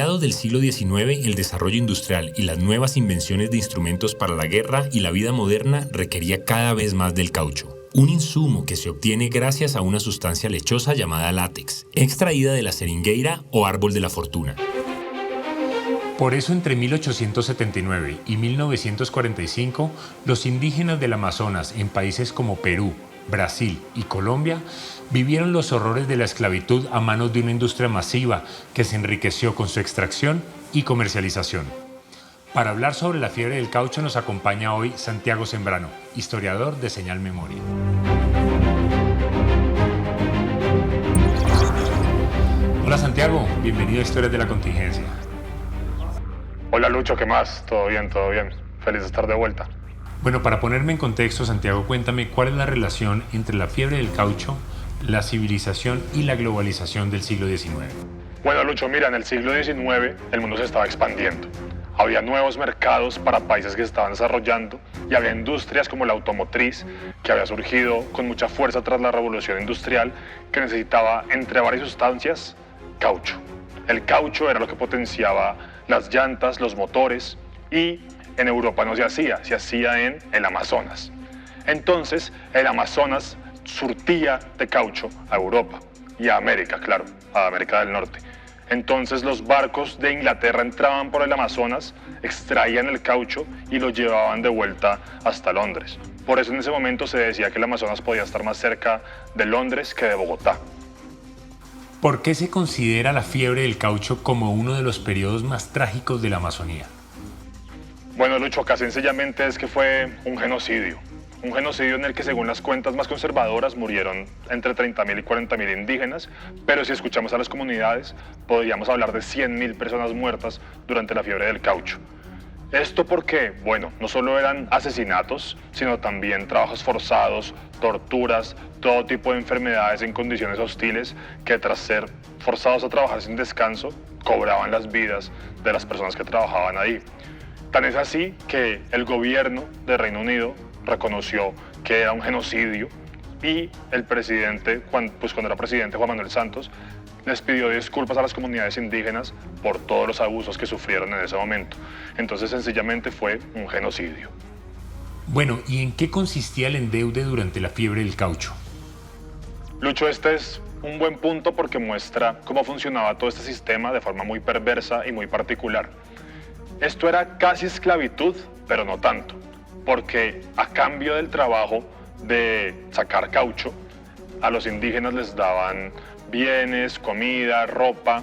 mediados del siglo XIX, el desarrollo industrial y las nuevas invenciones de instrumentos para la guerra y la vida moderna requería cada vez más del caucho, un insumo que se obtiene gracias a una sustancia lechosa llamada látex, extraída de la seringueira o árbol de la fortuna. Por eso entre 1879 y 1945, los indígenas del Amazonas en países como Perú, Brasil y Colombia vivieron los horrores de la esclavitud a manos de una industria masiva que se enriqueció con su extracción y comercialización. Para hablar sobre la fiebre del caucho nos acompaña hoy Santiago Sembrano, historiador de Señal Memoria. Hola Santiago, bienvenido a Historias de la Contingencia. Hola Lucho, ¿qué más? Todo bien, todo bien. Feliz de estar de vuelta. Bueno, para ponerme en contexto, Santiago, cuéntame cuál es la relación entre la fiebre del caucho, la civilización y la globalización del siglo XIX. Bueno Lucho, mira, en el siglo XIX el mundo se estaba expandiendo. Había nuevos mercados para países que se estaban desarrollando y había industrias como la automotriz que había surgido con mucha fuerza tras la revolución industrial que necesitaba, entre varias sustancias, caucho. El caucho era lo que potenciaba las llantas, los motores, y en Europa no se hacía en el Amazonas. Entonces el Amazonas surtía de caucho a Europa y a América, claro, a América del Norte. Entonces los barcos de Inglaterra entraban por el Amazonas, extraían el caucho y lo llevaban de vuelta hasta Londres. Por eso en ese momento se decía que el Amazonas podía estar más cerca de Londres que de Bogotá. ¿Por qué se considera la fiebre del caucho como uno de los periodos más trágicos de la Amazonía? Bueno, Lucho, acá sencillamente es que fue un genocidio en el que según las cuentas más conservadoras murieron entre 30.000 y 40.000 indígenas, pero si escuchamos a las comunidades podríamos hablar de 100.000 personas muertas durante la fiebre del caucho. Esto porque, bueno, no solo eran asesinatos, sino también trabajos forzados, torturas, todo tipo de enfermedades en condiciones hostiles que tras ser forzados a trabajar sin descanso, cobraban las vidas de las personas que trabajaban ahí. Tan es así que el gobierno de Reino Unido reconoció que era un genocidio y el presidente, cuando era presidente, Juan Manuel Santos, les pidió disculpas a las comunidades indígenas por todos los abusos que sufrieron en ese momento. Entonces sencillamente fue un genocidio. Bueno, ¿y en qué consistía el endeude durante la fiebre del caucho? Lucho, este es un buen punto porque muestra cómo funcionaba todo este sistema de forma muy perversa y muy particular. Esto era casi esclavitud, pero no tanto, porque a cambio del trabajo de sacar caucho, a los indígenas les daban bienes, comida, ropa,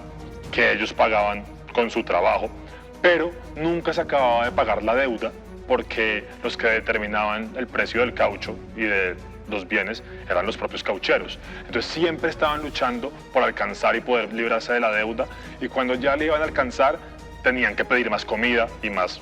que ellos pagaban con su trabajo, pero nunca se acababa de pagar la deuda porque los que determinaban el precio del caucho y de los bienes eran los propios caucheros. Entonces siempre estaban luchando por alcanzar y poder librarse de la deuda, y cuando ya le iban a alcanzar tenían que pedir más comida y más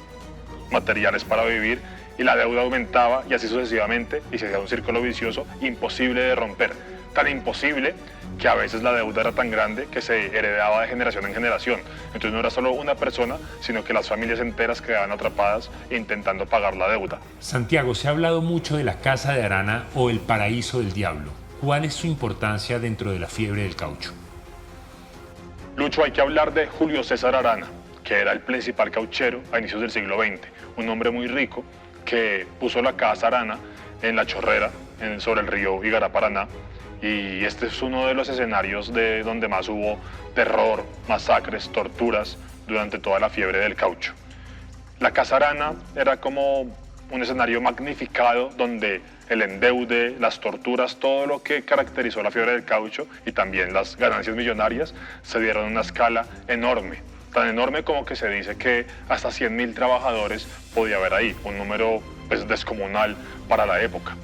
materiales para vivir, y la deuda aumentaba y así sucesivamente, y se hacía un círculo vicioso imposible de romper. Tan imposible que a veces la deuda era tan grande que se heredaba de generación en generación. Entonces no era solo una persona, sino que las familias enteras quedaban atrapadas intentando pagar la deuda. Santiago, se ha hablado mucho de la Casa de Arana o el paraíso del diablo. ¿Cuál es su importancia dentro de la fiebre del caucho? Lucho, hay que hablar de Julio César Arana, que era el principal cauchero a inicios del siglo XX, un hombre muy rico que puso la Casa Arana en La Chorrera, sobre el río Igará-Paraná, y este es uno de los escenarios de donde más hubo terror, masacres, torturas durante toda la fiebre del caucho. La Casa Arana era como un escenario magnificado donde el endeude, las torturas, todo lo que caracterizó la fiebre del caucho y también las ganancias millonarias se dieron a una escala enorme. Tan enorme como que se dice que hasta 100.000 trabajadores podía haber ahí, un número descomunal para la época.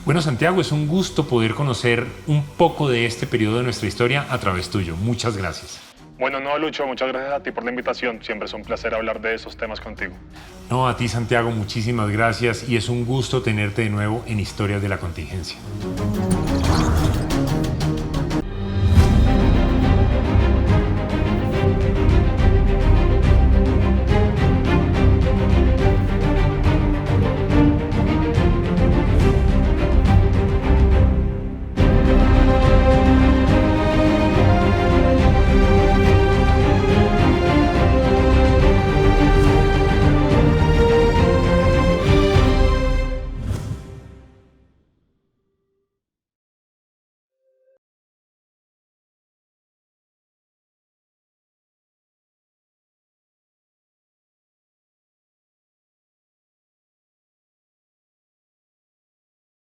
Bueno, Santiago, es un gusto poder conocer un poco de este periodo de nuestra historia a través tuyo. Muchas gracias. Bueno, no, Lucho, muchas gracias a ti por la invitación. Siempre es un placer hablar de esos temas contigo. No, a ti, Santiago, muchísimas gracias y es un gusto tenerte de nuevo en Historias de la Contingencia.